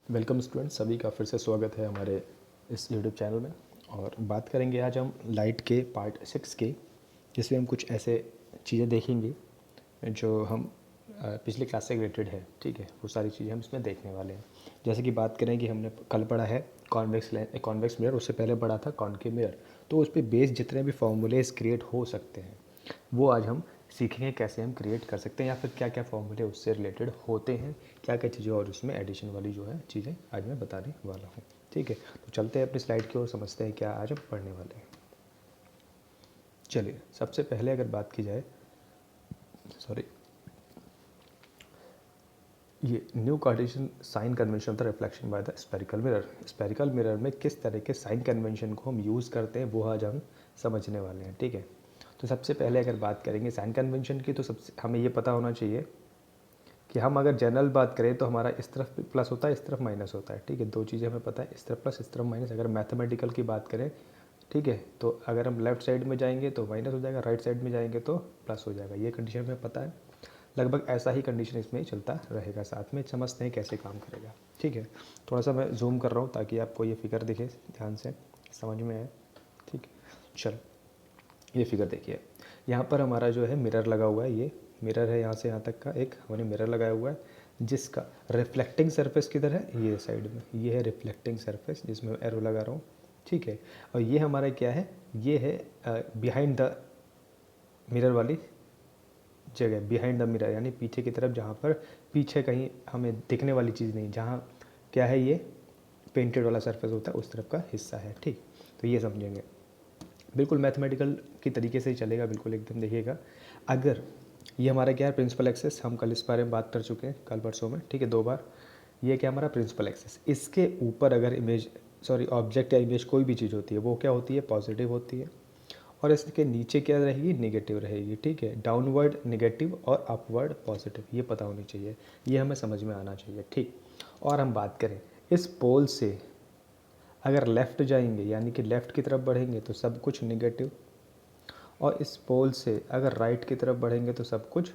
Welcome students, सभी का फिर से स्वागत है हमारे इस यूट्यूब चैनल में। और बात करेंगे आज हम लाइट के पार्ट 6 के, जिसमें हम कुछ ऐसे चीज़ें देखेंगे जो हम पिछले क्लास से रिलेटेड है। ठीक है, वो सारी चीज़ें हम इसमें देखने वाले हैं। जैसे कि बात करें कि हमने कल पढ़ा है कॉन्वेक्स मिरर, उससे पहले पढ़ा था कॉनकेव मिरर। तो उस पर बेस जितने भी फॉर्मूलेज क्रिएट हो सकते हैं वो आज हम सीखेंगे कैसे हम क्रिएट कर सकते हैं, या फिर क्या क्या फॉर्मूले उससे रिलेटेड होते हैं, क्या क्या चीज़ें और उसमें एडिशन वाली जो है चीज़ें आज मैं बताने वाला हूँ। ठीक है, तो चलते हैं अपनी स्लाइड की ओर, समझते हैं क्या आज हम पढ़ने वाले हैं। चलिए, सबसे पहले अगर बात की जाए, सॉरी, ये new Cartesian sign convention of the reflection by the spherical mirror. Spherical mirror में किस तरह के साइन कन्वेंशन को हम यूज़ करते हैं वो आज हम समझने वाले हैं। ठीक है, तो सबसे पहले अगर बात करेंगे साइन कन्वेंशन की, तो सबसे हमें ये पता होना चाहिए कि हम अगर जनरल बात करें तो हमारा इस तरफ प्लस होता है, इस तरफ माइनस होता है। ठीक है, दो चीज़ें हमें पता है, इस तरफ प्लस, इस तरफ माइनस। अगर मैथमेटिकल की बात करें, ठीक है, तो अगर हम लेफ्ट साइड में जाएंगे तो माइनस हो जाएगा, राइट साइड में जाएंगे तो प्लस हो जाएगा। ये कंडीशन हमें पता है। लगभग ऐसा ही कंडीशन इसमें चलता रहेगा। साथ में समझते हैं कैसे काम करेगा। ठीक है, थोड़ा सा मैं जूम कर रहा हूँ ताकि आपको ये फिगर दिखे, ध्यान से समझ में आए। ठीक है, चलो, ये फिगर देखिए, यहाँ पर हमारा जो है मिरर लगा हुआ है। ये मिरर है, यहाँ से यहाँ तक का एक हमने मिरर लगाया हुआ है, जिसका रिफ्लेक्टिंग सरफेस किधर है, ये साइड में। ये है रिफ्लेक्टिंग सरफेस जिसमें एरो लगा रहा हूँ। ठीक है, और ये हमारा क्या है, ये है बिहाइंड द मिरर वाली जगह, बिहाइंड द मिरर यानी पीछे की तरफ, जहाँ पर पीछे कहीं हमें दिखने वाली चीज़ नहीं, जहाँ क्या है, ये पेंटेड वाला सरफेस होता है, उस तरफ का हिस्सा है। ठीक, तो ये समझेंगे, बिल्कुल मैथमेटिकल की तरीके से ही चलेगा, बिल्कुल एकदम। देखिएगा, अगर ये हमारा क्या है, प्रिंसिपल एक्सेस, हम कल इस बारे में बात कर चुके हैं, कल परसों में। ठीक है, 2 बार। ये क्या हमारा प्रिंसिपल एक्सेस, इसके ऊपर अगर इमेज, सॉरी, ऑब्जेक्ट या इमेज कोई भी चीज़ होती है, वो क्या होती है, पॉजिटिव होती है। और इसके नीचे क्या रहेगी, नेगेटिव रहेगी। ठीक है, डाउनवर्ड नेगेटिव और अपवर्ड पॉजिटिव, ये पता होनी चाहिए, ये हमें समझ में आना चाहिए। ठीक, और हम बात करें इस पोल से अगर लेफ़्ट जाएंगे, यानी कि लेफ़्ट की तरफ बढ़ेंगे तो सब कुछ नेगेटिव, और इस पोल से अगर राइट की तरफ बढ़ेंगे तो सब कुछ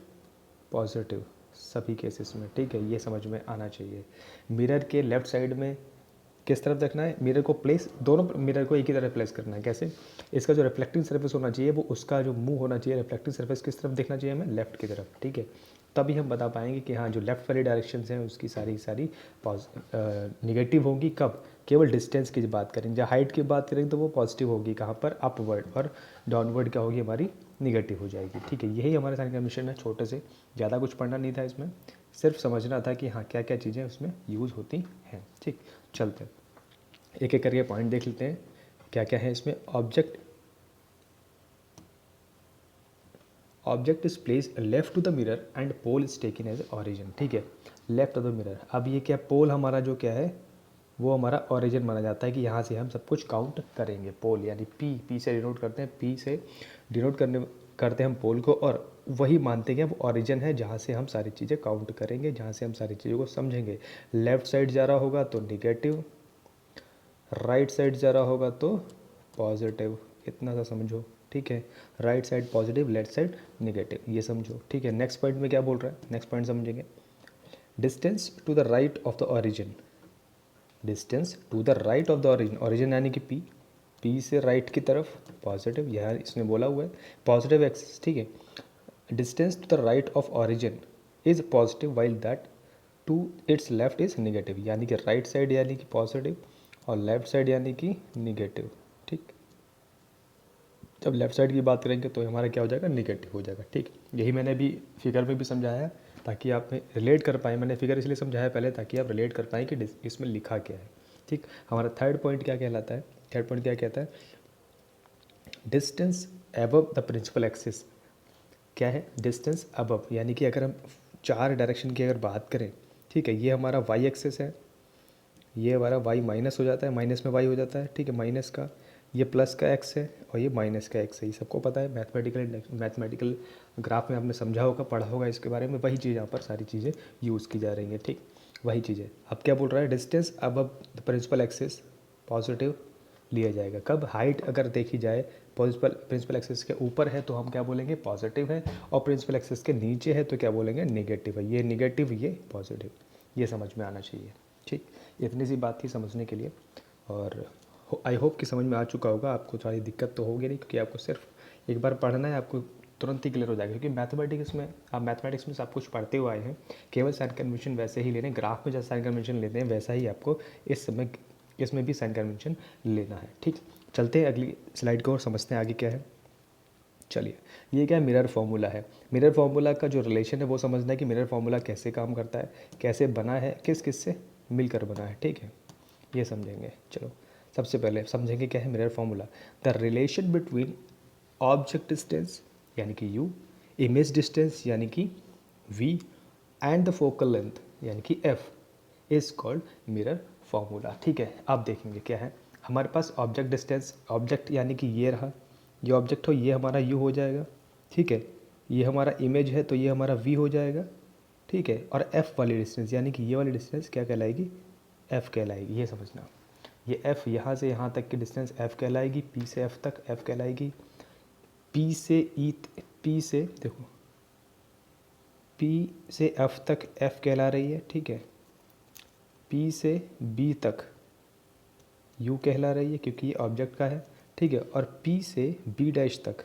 पॉजिटिव, सभी केसेस में। ठीक है, ये समझ में आना चाहिए। मिरर के लेफ़्ट साइड में किस तरफ देखना है, मिरर को प्लेस, दोनों मिरर को एक ही तरफ प्लेस करना है। कैसे, इसका जो रिफ्लेक्टिंग सरफेस होना चाहिए, वो उसका जो मुंह होना चाहिए, रिफ्लेक्टिंग सरफेस किस तरफ देखना चाहिए हमें, लेफ्ट की तरफ। ठीक है, तभी हम बता पाएंगे कि हाँ, जो लेफ्ट वाली डायरेक्शन हैं उसकी सारी सारी निगेटिव होंगी। कब, केवल डिस्टेंस की बात करेंगे। जब हाइट की बात करेंगे तो वो पॉजिटिव होगी, कहाँ पर, अपवर्ड, और डाउनवर्ड क्या होगी, हमारी निगेटिव हो जाएगी। ठीक है, यही हमारे साइन कन्वेंशन है, छोटे से, ज़्यादा कुछ पढ़ना नहीं था इसमें, सिर्फ समझना था कि हाँ क्या क्या चीज़ें उसमें यूज़ होती हैं। ठीक, चलते हैं एक एक करके पॉइंट देख लेते हैं क्या क्या है इसमें। Object is place left to the mirror and pole is taken as origin. ठीक है, लेफ्ट ऑफ द मिरर। अब ये क्या, पोल हमारा जो क्या है, वो हमारा ऑरिजिन माना जाता है कि यहाँ से हम सब कुछ काउंट करेंगे। पोल यानी पी से डिनोट करते हैं, पी से डिनोट करते हैं हम पोल को, और वही मानते हैं कि वो ऑरिजिन है जहाँ से हम सारी चीज़ें काउंट करेंगे, जहाँ से हम सारी चीज़ों को समझेंगे। लेफ्ट साइड जा रहा होगा तो निगेटिव, राइट साइड जा रहा होगा तो पॉजिटिव, इतना सा समझो। ठीक है, right side positive, left side negative, ये समझो। ठीक है, नेक्स्ट पॉइंट में क्या बोल रहा है, नेक्स्ट पॉइंट समझेंगे। Distance to the right of the origin, distance to the right of the origin, origin यानी कि पी से राइट की तरफ पॉजिटिव, यह इसमें बोला हुआ है पॉजिटिव एक्सिस। ठीक है, distance to the right of origin is positive while that to its left is negative, यानी कि राइट साइड यानी कि पॉजिटिव और लेफ्ट साइड यानी कि निगेटिव। ठीक, जब लेफ्ट साइड की बात करेंगे तो हमारा क्या हो जाएगा, निगेटिव हो जाएगा। ठीक, यही मैंने अभी फिगर में भी समझाया है ताकि आप रिलेट कर पाएँ। मैंने फिगर इसलिए समझाया पहले ताकि आप रिलेट कर पाएँ कि इसमें लिखा क्या है। ठीक, हमारा थर्ड पॉइंट क्या कहलाता है, थर्ड पॉइंट क्या कहता है, distance above the principal axis. क्या है, डिस्टेंस अबव, यानी कि अगर हम 4 डायरेक्शन की अगर बात करें, ठीक है, ये हमारा वाई एक्सिस है, ये हमारा वाई माइनस हो जाता है, माइनस में वाई हो जाता है। ठीक है, माइनस का, ये प्लस का एक्स है और ये माइनस का एक्स है, ये सबको पता है। मैथमेटिकल ग्राफ में आपने समझा होगा, पढ़ा होगा इसके बारे में। वही चीज़ यहाँ पर सारी चीज़ें यूज़ की जा रही हैं। ठीक, वही चीज़ें। अब क्या बोल रहा है, डिस्टेंस अब प्रिंसिपल एक्सिस पॉजिटिव लिया जाएगा। कब, हाइट अगर देखी जाए प्रिंसिपल एक्सिस के ऊपर है तो हम क्या बोलेंगे, पॉजिटिव है, और प्रिंसिपल एक्सिस के नीचे है तो क्या बोलेंगे, नेगेटिव है। ये नेगेटिव, ये पॉजिटिव, ये समझ में आना चाहिए। ठीक, इतनी सी बात थी समझने के लिए, और आई होप कि समझ में आ चुका होगा। आपको थोड़ी दिक्कत तो होगी नहीं, क्योंकि आपको सिर्फ एक बार पढ़ना है, आपको तुरंत ही क्लियर हो जाएगा। क्योंकि मैथमेटिक्स में सब कुछ पढ़ते हुए आए हैं, केवल साइन कन्वेंशन वैसे ही लेने, ग्राफ में जैसा साइन कन्वेंशन लेते हैं वैसा ही आपको इसमें भी साइन कन्वेंशन लेना है। ठीक, चलते हैं अगली स्लाइड को और समझते हैं आगे क्या है। चलिए, ये क्या है, मिरर फार्मूला है। मिरर फार्मूला का जो रिलेशन है वो समझना है कि मिरर फार्मूला कैसे काम करता है, कैसे बना है, किस किस से मिलकर बना है। ठीक है, ये समझेंगे। चलो, सबसे पहले समझेंगे क्या है mirror formula. The relation between object distance यानी कि u, इमेज डिस्टेंस यानी कि v, and the focal length यानी कि f is called mirror formula. ठीक है, अब देखेंगे क्या है। हमारे पास ऑब्जेक्ट डिस्टेंस, ऑब्जेक्ट यानी कि ये रहा, ये ऑब्जेक्ट हो, ये हमारा u हो जाएगा। ठीक है, ये हमारा इमेज है तो ये हमारा v हो जाएगा। ठीक है, और f वाली डिस्टेंस यानी कि ये वाली डिस्टेंस क्या कहलाएगी, f कहलाएगी। ये समझना, ये f यहाँ से यहाँ तक की डिस्टेंस f कहलाएगी, p से f तक f कहलाएगी, p से देखो p से f तक f कहला रही है। ठीक है, p से b तक u कहला रही है क्योंकि ये ऑब्जेक्ट का है। ठीक है, और p से b डैश तक,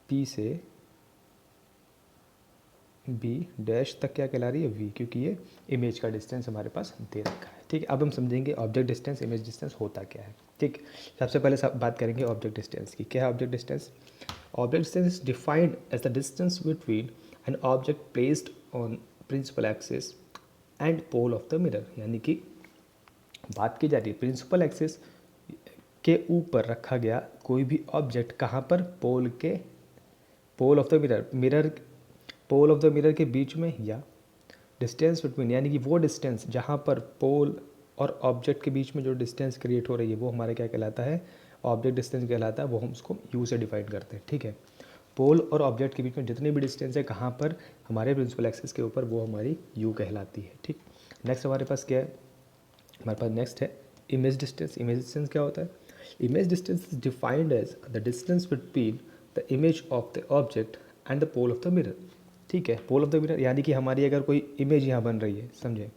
p से b डैश तक क्या कहला रही है, v, क्योंकि ये इमेज का डिस्टेंस हमारे पास दे रखा है। ठीक है, अब हम समझेंगे ऑब्जेक्ट डिस्टेंस, इमेज डिस्टेंस होता क्या है। ठीक, सबसे पहले बात करेंगे ऑब्जेक्ट डिस्टेंस की। क्या है object distance? Object distance is defined as the distance between an object placed on principal axis and pole of the mirror. यानी कि बात की जा रही है प्रिंसिपल एक्सिस के ऊपर रखा गया कोई भी ऑब्जेक्ट, कहाँ पर, pole of the mirror pole of the mirror के बीच में, या डिस्टेंस बिटवीन यानी कि वो डिस्टेंस जहाँ पर पोल और ऑब्जेक्ट के बीच में जो डिस्टेंस क्रिएट हो रही है वो हमारे क्या कहलाता है, ऑब्जेक्ट डिस्टेंस कहलाता है। वो हम उसको यू से डिफाइन करते हैं। ठीक है, पोल और ऑब्जेक्ट के बीच में जितनी भी डिस्टेंस है कहाँ पर, हमारे प्रिंसिपल एक्सिस के ऊपर, वो हमारी यू कहलाती है। ठीक, नेक्स्ट हमारे पास क्या है, हमारे पास नेक्स्ट है इमेज डिस्टेंस। इमेज डिस्टेंस क्या होता है? Image distance is defined as the distance between the image of the object and the pole of the mirror. ठीक है, पोल ऑफ द मिरर यानी कि हमारी अगर कोई इमेज यहाँ बन रही है, समझे,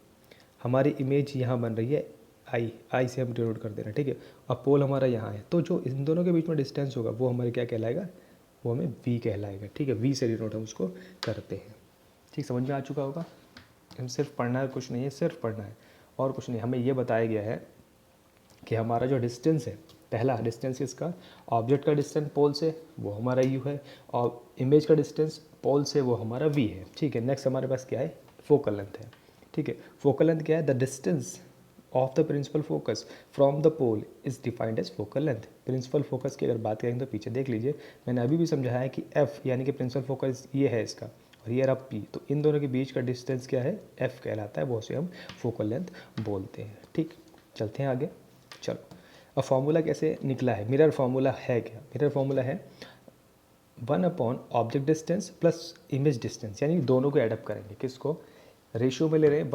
हमारी इमेज यहाँ बन रही है, आई से हम डिनोट कर दे रहे हैं। ठीक है, और पोल हमारा यहाँ है, तो जो इन दोनों के बीच में डिस्टेंस होगा वो हमारे क्या कहलाएगा, वो हमें वी कहलाएगा। ठीक है, वी से डिनोट हम उसको करते हैं। ठीक, समझ में आ चुका होगा। हम सिर्फ पढ़ना है, कुछ नहीं है, सिर्फ पढ़ना है और कुछ नहीं। हमें ये बताया गया है कि हमारा जो डिस्टेंस है, पहला डिस्टेंस इसका, ऑब्जेक्ट का डिस्टेंस पोल से वो हमारा यू है, और इमेज का डिस्टेंस पोल से वो हमारा वी है। ठीक है, नेक्स्ट हमारे पास क्या है, फोकल लेंथ है। ठीक है, फोकल लेंथ क्या है, the distance of the principal focus from the pole is defined as focal length. Principal focus की अगर बात करेंगे तो पीछे देख लीजिए, मैंने अभी भी समझाया है कि एफ यानी कि प्रिंसिपल फोकस ये है इसका, और ये रहा पी, तो इन दोनों के बीच का डिस्टेंस क्या है, एफ कहलाता है, वो से हम फोकल लेंथ बोलते हैं। ठीक, चलते हैं आगे। चलो, अब फार्मूला कैसे निकला है, मिरर फार्मूला है क्या? मिरर फार्मूला है 1 object distance plus image distance, यानी दोनों को एडअप करेंगे। किसको रेशियो में ले रहे हैं,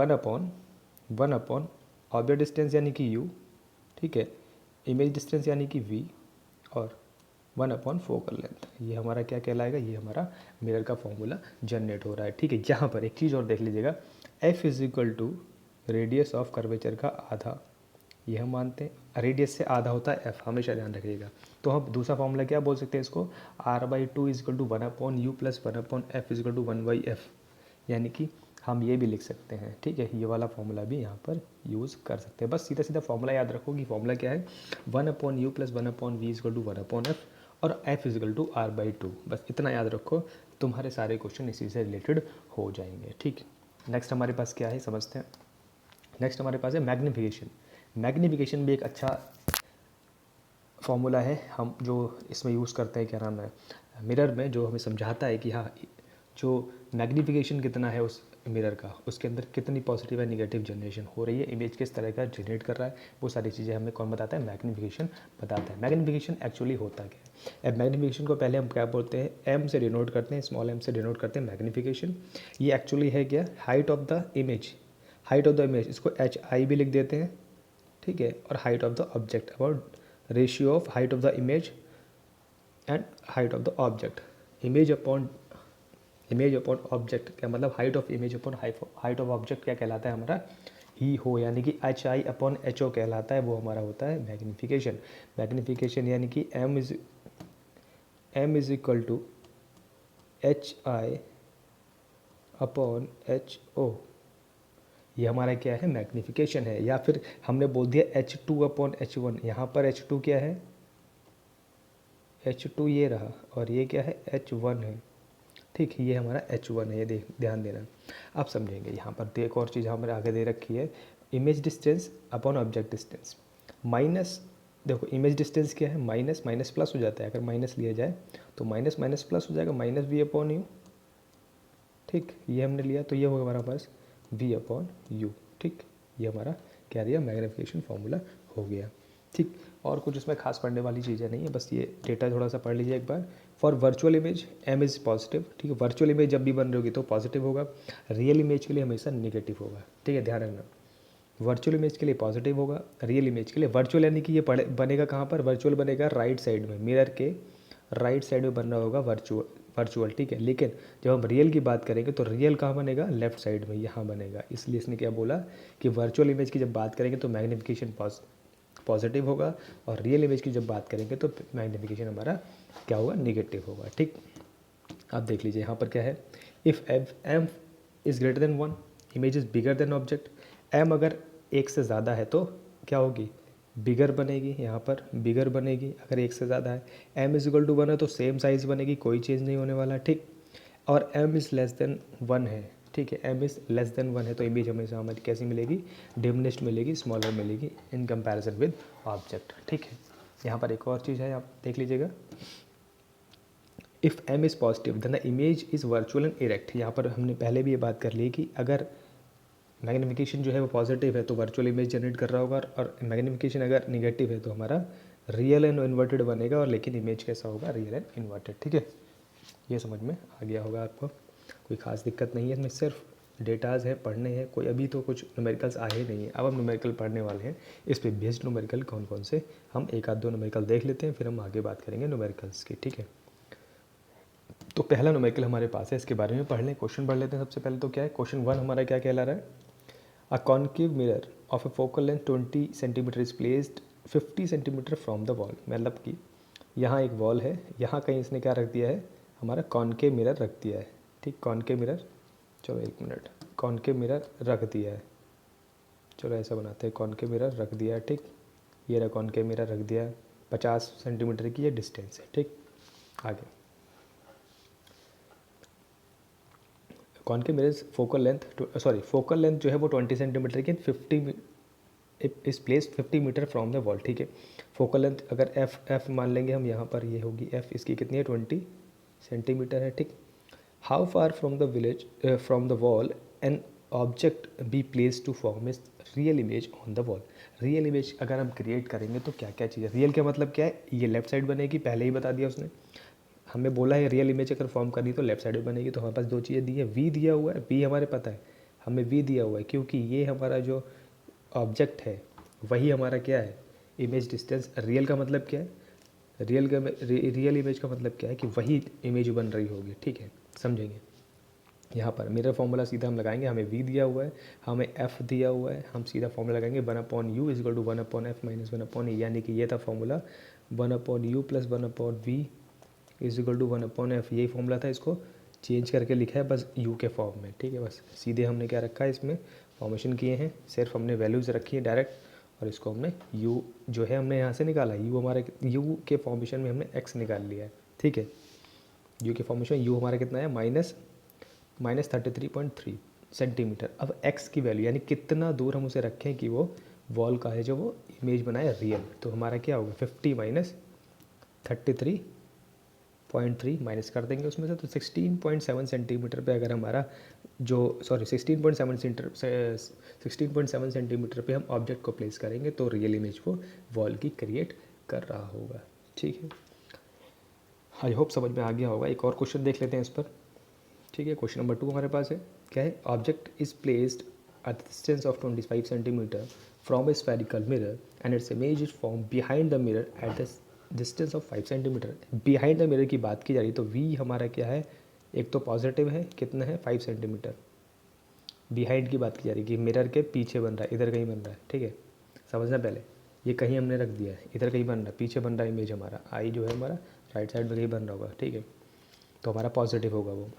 1 ऑब्जेक्ट डिस्टेंस यानी कि u, ठीक है, इमेज डिस्टेंस यानी कि v, और 1 फोकल लेंथ। ये हमारा क्या कहलाएगा, ये हमारा मिरर का फॉर्मूला जनरेट हो रहा है। ठीक है, यहाँ पर एक चीज़ और देख लीजिएगा, f is equal to radius of curvature का आधा, ये हम मानते हैं। रेडियस से आधा होता है f, हमेशा ध्यान रखिएगा। तो हम दूसरा फॉर्मूला क्या बोल सकते हैं इसको, r/2 is equal to 1/u plus 1/f is equal to 1/f, यानी कि हम ये भी लिख सकते हैं। ठीक है, ये वाला फॉर्मूला भी यहाँ पर यूज़ कर सकते हैं। बस सीधा सीधा फॉर्मूला याद रखो कि फॉर्मूला क्या है, 1/u plus 1/v is equal to 1/f, और f is equal to r/2। बस इतना याद रखो, तुम्हारे सारे क्वेश्चन इसी से रिलेटेड हो जाएंगे। ठीक, नेक्स्ट हमारे पास क्या है समझते हैं। नेक्स्ट हमारे पास है मैग्नीफिकेशन। मैग्नीफिकेशन भी एक अच्छा फॉर्मूला है, हम जो इसमें यूज़ करते हैं, क्या नाम है, मिरर में, जो हमें समझाता है कि हाँ, जो मैग्नीफिकेशन कितना है उस मिरर का, उसके अंदर कितनी पॉजिटिव या नेगेटिव जनरेशन हो रही है, इमेज किस तरह का जनरेट कर रहा है, वो सारी चीज़ें हमें कौन बताता है, मैग्नीफिकेशन बताता है। मैग्नीफिकेशन एक्चुअली होता क्या है, अब मैग्नीफिकेशन को पहले हम क्या बोलते हैं, एम से डिनोट करते हैं, स्मॉल एम से डिनोट करते हैं मैग्नीफिकेशन। ये एक्चुअली है क्या, हाइट ऑफ द इमेज, इसको HI भी लिख देते हैं। ठीक है, और height of the object, about ratio of height of the image and height of the object. Image upon object क्या मतलब, height of image upon height of object क्या कहलाता है हमारा, ही हो, यानी कि HI/HO कहलाता है, वो हमारा होता है मैग्नीफिकेशन। मैग्नीफिकेशन यानी कि M=HI/HO, ये हमारा क्या है, मैग्नीफिकेशन है। या फिर हमने बोल दिया H2/H1, यहाँ पर H2 क्या है, H2 ये रहा, और ये क्या है, H1 है, ठीक, ये हमारा H1 है, ये ध्यान देना। अब समझेंगे यहाँ पर एक और चीज़ हमारे आगे दे रखी है, image distance upon object distance. Minus, देखो इमेज डिस्टेंस क्या है, माइनस माइनस प्लस हो जाता है, अगर माइनस लिया जाए तो माइनस माइनस प्लस हो जाएगा, -v/u, ठीक, ये हमने लिया तो ये होगा हमारा पास v/u, ठीक, ये हमारा क्या दिया, मैग्नीफिकेशन फार्मूला हो गया, ठीक। और कुछ इसमें खास पढ़ने वाली चीज़ें नहीं है, बस ये डेटा थोड़ा सा पढ़ लीजिए एक बार। For virtual image m is positive, ठीक है, वर्चुअल इमेज जब भी बन रही होगी तो पॉजिटिव होगा, रियल इमेज के लिए हमेशा निगेटिव होगा, ठीक है, ध्यान रखना। वर्चुअल इमेज के लिए पॉजिटिव होगा, रियल इमेज के लिए, वर्चुअल यानी कि ये बनेगा कहाँ पर, वर्चुअल बनेगा राइट साइड में, मिरर के राइट साइड में बन रहा होगा वर्चुअल, ठीक है। लेकिन जब हम रियल की बात करेंगे तो रियल कहाँ बनेगा, लेफ्ट साइड में, यहाँ बनेगा। इसलिए इसने क्या बोला कि वर्चुअल इमेज की जब बात करेंगे तो मैग्नीफिकेशन पॉजिटिव होगा, और रियल इमेज की जब बात करेंगे तो मैग्नीफिकेशन हमारा क्या होगा, निगेटिव होगा, ठीक। आप देख लीजिए यहाँ पर क्या है, if m is greater than 1, image is bigger than object. m अगर एक से ज़्यादा है तो क्या होगी, बिगर बनेगी, यहाँ पर बिगर बनेगी अगर एक से ज़्यादा है। m=1 है तो सेम साइज़ बनेगी, कोई चेंज नहीं होने वाला, ठीक। और m इज़ लेस देन 1 है, ठीक है, m इज़ लेस देन 1 है तो इमेज हमेशा हमारी कैसी मिलेगी, डिमिनिश्ड मिलेगी, स्मॉलर मिलेगी इन कंपैरिजन विद ऑब्जेक्ट, ठीक है। यहाँ पर एक और चीज़ है, आप देख लीजिएगा, if m is positive then the image is virtual and erect. यहाँ पर हमने पहले भी ये बात कर ली कि अगर मैग्नीफिकेशन जो है वो पॉजिटिव है तो वर्चुअल इमेज जनरेट कर रहा होगा, और मैग्नीफिकेशन अगर निगेटिव है तो हमारा रियल एंड इन्वर्टेड बनेगा, और लेकिन इमेज कैसा होगा, रियल एंड इन्वर्टेड, ठीक है। ये समझ में आ गया होगा आपको, कोई ख़ास दिक्कत नहीं है इसमें, सिर्फ डेटाज है, पढ़ने हैं, कोई अभी तो कुछ न्यूमेरिकल्स आए नहीं है, अब हम न्यूमेरिकल पढ़ने वाले हैं। इस पे बेस्ड न्यूमेरिकल कौन कौन से, हम एक आध दो न्यूमेरिकल देख लेते हैं, फिर हम आगे बात करेंगे न्यूमेरिकल्स की, ठीक है। तो पहला न्यूमेरिकल हमारे पास है, इसके बारे में पढ़ लें, क्वेश्चन पढ़ लेते हैं। सबसे पहले तो क्या है, क्वेश्चन 1 हमारा क्या कहला रहा है, a concave mirror of A focal length 20 centimetre is placed 50 centimetre from the wall. मतलब कि यहाँ एक वॉल है, यहाँ कहीं इसने क्या रख दिया है, हमारा कॉन्केव मिरर रख दिया है, ठीक, कॉन्केव मिरर, चलो एक मिनट, कॉन्केव मिरर रख दिया है, चलो ऐसा बनाते हैं, कॉन्केव मिरर रख दिया है, ठीक, ये रहा कॉन्केव मिरर रख दिया है, 50 सेंटीमीटर की ये डिस्टेंस है, ठीक। आगे कॉन्केव मिरर फोकल लेंथ जो है वो 20 सेंटीमीटर की, 50 इस place 50 metre from the wall, ठीक है। फोकल लेंथ अगर एफ मान लेंगे हम, यहाँ पर ये होगी एफ, इसकी कितनी है, 20 सेंटीमीटर है, ठीक। How far from the village from the wall an object be place to form is real image on the wall. Real image अगर हम क्रिएट करेंगे तो क्या क्या चीज़ है, रियल का मतलब क्या है, ये लेफ्ट साइड बनेगी, पहले ही बता दिया उसने, हमें बोला है रियल इमेज अगर फॉर्म करनी तो लेफ्ट साइड में बनेगी। तो हमारे पास दो चीज़ें दी है, वी दिया हुआ है, वी हमारे पता है, हमें वी दिया हुआ है क्योंकि ये हमारा जो ऑब्जेक्ट है वही हमारा क्या है, इमेज डिस्टेंस। रियल का मतलब क्या है, रियल इमेज का मतलब क्या है कि वही इमेज बन रही होगी, ठीक है, समझेंगे। यहाँ पर मिरर फॉर्मूला सीधा हम लगाएंगे, हमें v दिया हुआ है, हमें f दिया हुआ है, हम सीधा फॉर्मूला लगाएंगे 1/u = 1/f - 1/e, यानी कि ये था फॉर्मूला 1/u + 1/v = 1/f, यही फॉर्मूला था, इसको चेंज करके लिखा है बस u के फॉर्म में, ठीक है। बस सीधे हमने क्या रखा है, इसमें फॉर्मेशन किए हैं, सिर्फ हमने वैल्यूज़ रखी है डायरेक्ट, और इसको हमने u जो है हमने यहाँ से निकाला, u हमारे u के फॉर्मेशन में हमने x निकाल लिया है, ठीक है। u के फॉर्मेशन u हमारा कितना है, -33.3 सेंटीमीटर। अब x की वैल्यू यानी कितना दूर हम उसे रखें कि वो वॉल का है जो वो इमेज बनाए रियल, तो हमारा क्या होगा, 50 - 33.3 माइनस कर देंगे उसमें से, तो 16.7 सेंटीमीटर पे अगर हमारा जो 16.7 सेंटीमीटर पे हम ऑब्जेक्ट को प्लेस करेंगे तो रियल इमेज वो वॉल की क्रिएट कर रहा होगा, ठीक है। आई होप समझ में आ गया होगा। एक और क्वेश्चन देख लेते हैं इस पर, ठीक है। क्वेश्चन नंबर 2 हमारे पास है, क्या है, object is placed at the distance of 25 centimetre from A spherical mirror and its image is form behind the mirror at the distance of 5 centimetre. Behind the mirror की बात की जा रही है तो v हमारा क्या है, एक तो पॉजिटिव है, कितना है, 5 सेंटीमीटर, बिहाइंड की बात की जा रही है कि मिरर के पीछे बन रहा है, इधर कहीं बन रहा है, ठीक है, समझना पहले। ये कहीं हमने रख दिया है, इधर कहीं बन रहा है, पीछे बन रहा है इमेज हमारा, आई जो है हमारा राइट साइड में कहीं बन रहा होगा, ठीक है, तो हमारा पॉजिटिव होगा वो।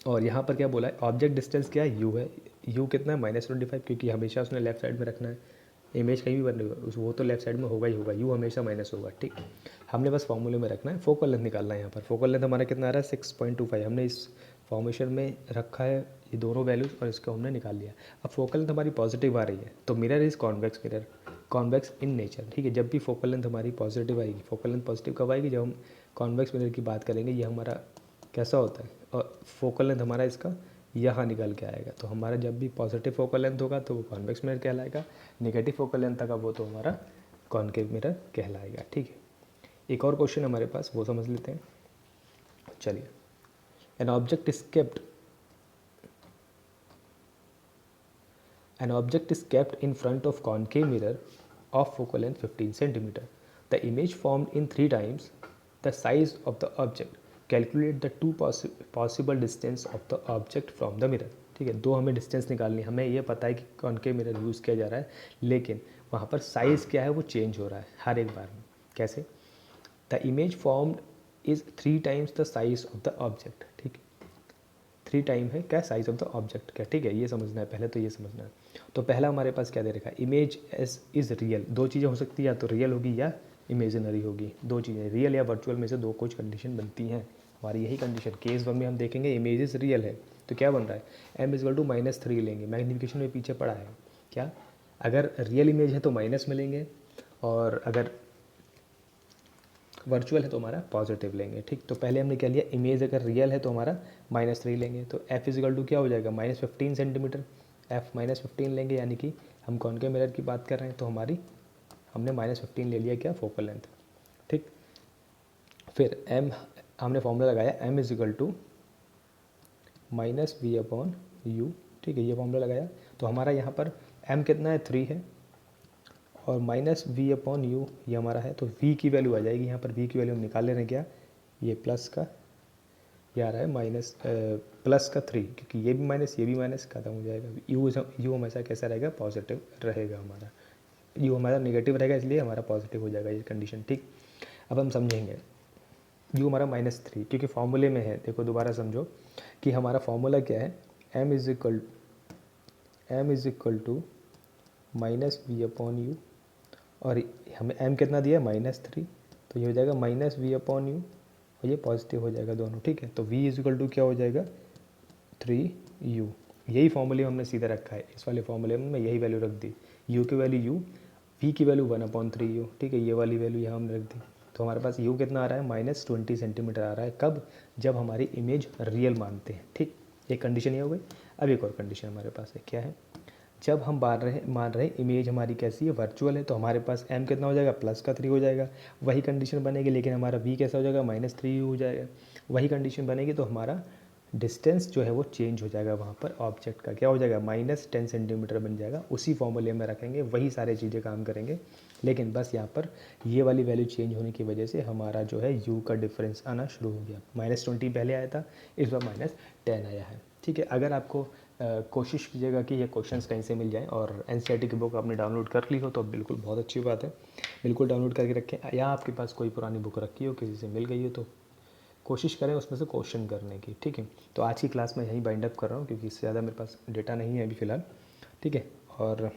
और यहाँ पर क्या बोला है, ऑब्जेक्ट डिस्टेंस क्या है, यू है, यू कितना है -25, क्योंकि हमेशा उसने लेफ्ट साइड में रखना है, इमेज कहीं भी बन रही हो वो तो लेफ्ट साइड में होगा ही होगा, यू हमेशा माइनस होगा, ठीक। हमने बस फॉर्मूले में रखना है, फोकल लेंथ निकालना है। यहाँ पर फोकल लेंथ हमारा कितना आ रहा है 6.25, हमने इस फॉर्मेशन में रखा है ये दोनों वैल्यूज़ और इसको हमने निकाल लिया। अब फोकल लेंथ हमारी पॉजिटिव आ रही है, तो mirror is convex mirror, convex in nature, ठीक है। जब भी फोकल लेंथ हमारी पॉजिटिव आएगी, फोकल लेंथ पॉजिटिव कब आएगी, जब हम कॉन्वेक्स मिरर की बात करेंगे। ये हमारा कैसा होता है, और फोकल लेंथ हमारा इसका यहाँ निकल के आएगा, तो हमारा जब भी पॉजिटिव फोकल लेंथ होगा तो वो कॉन्वेक्स मिरर कहलाएगा, नेगेटिव फोकल लेंथ का वो तो हमारा कॉनकेव मिरर कहलाएगा, ठीक है। एक और क्वेश्चन हमारे पास, वो समझ लेते हैं, चलिए। An object is kept in front of concave mirror of focal length 15 centimeter. The image formed in 3 times the size of the object. Calculate the two possible distance of the object from the mirror. ठीक है, दो हमें distance निकालनी है। हमें ये पता है कि कॉनकेव मिरर यूज़ किया जा रहा है, लेकिन वहाँ पर साइज़ क्या है वो चेंज हो रहा है हर एक बार में। कैसे? The image formed is 3 times the size of the object, ठीक है, 3 टाइम है क्या साइज ऑफ द ऑब्जेक्ट क्या, ठीक है, ये समझना है पहले, तो ये समझना है। तो पहला हमारे पास क्या दे रखा है, इमेज इज़ रियल, दो चीज़ें हो सकती है, या तो रियल होगी या इमेजिनरी होगी, दो चीज़ें, रियल या वर्चुअल में से दो कुछ कंडीशन बनती हैं। हमारी यही कंडीशन केस 1 में हम देखेंगे, इमेज इज़ रियल है, तो क्या बन रहा है, m=-3 लेंगे, मैग्नीफिकेशन में पीछे पड़ा है क्या, अगर रियल इमेज है तो माइनस में लेंगे, और अगर वर्चुअल है तो हमारा पॉजिटिव लेंगे, ठीक। तो पहले हमने क्या लिया, इमेज अगर रियल है तो हमारा -3 लेंगे, तो f क्या हो जाएगा, -15 सेंटीमीटर, f -15 लेंगे, यानी कि हम कॉनकेव मिरर की बात कर रहे हैं, तो हमारी हमने -15 ले लिया क्या, फोकल लेंथ, ठीक। फिर m हमने फॉर्मूला लगाया, m -v/u, ठीक है, ये फॉर्मूला लगाया, तो हमारा यहाँ पर m कितना है, 3 है, और -v/u ये हमारा है, तो v की वैल्यू आ जाएगी, यहाँ पर v की वैल्यू हम निकाल ले रहे हैं क्या, ये प्लस का, ये आ रहा है प्लस का 3, क्योंकि ये भी माइनस ये भी माइनस, खत्म हो जाएगा। u हमेशा कैसा रहेगा, पॉजिटिव रहेगा हमारा, u हमारा नेगेटिव रहेगा, इसलिए हमारा पॉजिटिव हो जाएगा ये कंडीशन, ठीक। अब हम समझेंगे, u हमारा -3, क्योंकि फॉर्मूले में है, देखो दोबारा समझो कि हमारा फॉर्मूला क्या है, m is equal to -v/u, और हमें m कितना दिया है, -3, तो ये हो जाएगा -v/u, और ये पॉजिटिव हो जाएगा दोनों, ठीक है। तो v = क्या हो जाएगा, 3u, यही फॉर्मूले हमने सीधा रखा है, इस वाले फॉर्मूले में मैं यही वैल्यू रख दी, u की वैल्यू u, v की वैल्यू 1/3u, ठीक है, ये वाली वैल्यू यहाँ हमने रख दी। तो हमारे पास u कितना आ रहा है, -20 सेंटीमीटर आ रहा है, कब, जब हमारी इमेज रियल मानते हैं, ठीक। एक कंडीशन ये हो गई। अब एक और कंडीशन हमारे पास है, क्या है, जब हम मान रहे हैं इमेज हमारी कैसी है, वर्चुअल है, तो हमारे पास m कितना हो जाएगा, +3 हो जाएगा, वही कंडीशन बनेगी, लेकिन हमारा v कैसा हो जाएगा, -3 हो जाएगा, वही कंडीशन बनेगी, तो हमारा डिस्टेंस जो है वो चेंज हो जाएगा, वहाँ पर ऑब्जेक्ट का क्या हो जाएगा, -10 सेंटीमीटर बन जाएगा, उसी फॉर्मूले में रखेंगे, वही सारी चीज़ें काम करेंगे, लेकिन बस यहाँ पर ये वाली वैल्यू चेंज होने की वजह से हमारा जो है u का डिफरेंस आना शुरू हो गया, -20 पहले आया था, इस बार -10 आया है, ठीक है। अगर आपको कोशिश कीजिएगा कि ये क्वेश्चंस कहीं से मिल जाएं, और एनसीईआरटी की बुक आपने डाउनलोड कर ली हो तो बिल्कुल बहुत अच्छी बात है, बिल्कुल डाउनलोड करके रखें, या आपके पास कोई पुरानी बुक रखी हो, किसी से मिल गई हो, तो कोशिश करें उसमें से क्वेश्चन करने की, ठीक है। तो आज की क्लास में यहीं बाइंड अप कर रहा हूँ, क्योंकि इससे ज़्यादा मेरे पास डेटा नहीं है अभी फ़िलहाल, ठीक है, और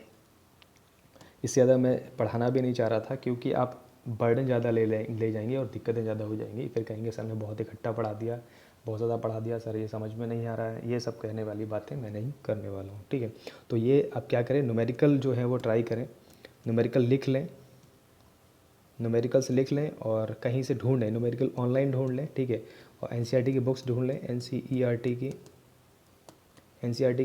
इससे ज़्यादा मैं पढ़ाना भी नहीं चाह रहा था, क्योंकि आप बर्डन ज़्यादा ले जाएंगे और दिक्कतें ज़्यादा हो जाएंगी, फिर कहेंगे सर ने बहुत इकट्ठा पढ़ा दिया, बहुत ज़्यादा पढ़ा दिया सर, ये समझ में नहीं आ रहा है, ये सब कहने वाली बातें मैं नहीं करने वाला हूँ, ठीक है। तो ये आप क्या करें, न्यूमेरिकल जो है वो ट्राई करें, न्यूमेरिकल लिख लें, न्यूमेरिकल से लिख लें, और कहीं से ढूंढ लें, न्यूमेरिकल ऑनलाइन ढूंढ लें, ठीक है, और एनसीईआरटी की बुक्स ढूंढ लें, एनसीईआरटी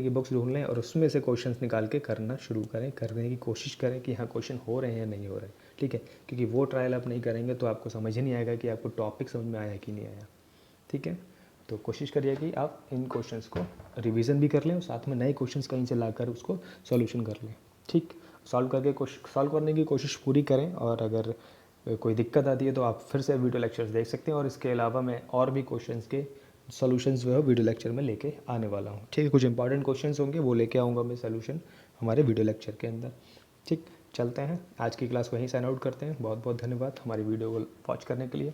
की बुक्स ढूंढ लें, और उसमें से क्वेश्चंस निकाल के करना शुरू करें, करने की कोशिश करें कि हाँ क्वेश्चन हो रहे हैं या नहीं हो रहे, ठीक है, क्योंकि वो ट्रायल आप नहीं करेंगे तो आपको समझ ही नहीं आएगा कि आपको टॉपिक समझ में आया कि नहीं आया, ठीक है। तो कोशिश करिए कि आप इन क्वेश्चंस को रिवीजन भी कर लें, और साथ में नए क्वेश्चंस कहीं से लाकर उसको सॉल्यूशन कर लें, ठीक। सॉल्व करने की कोशिश पूरी करें, और अगर कोई दिक्कत आती है तो आप फिर से वीडियो लेक्चर्स देख सकते हैं, और इसके अलावा मैं और भी क्वेश्चंस के सॉल्यूशंस जो है वीडियो लेक्चर में लेके आने वाला हूँ। ठीक है, कुछ इंपॉर्टेंट क्वेश्चंस होंगे वो लेके आऊँगा मैं सॉल्यूशन हमारे वीडियो लेक्चर के अंदर। ठीक, चलते हैं, आज की क्लास वहीं साइन आउट करते हैं। बहुत बहुत धन्यवाद हमारी वीडियो को वॉच करने के लिए।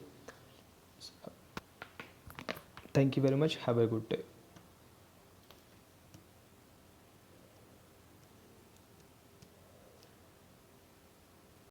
Thank you very much, have a good day.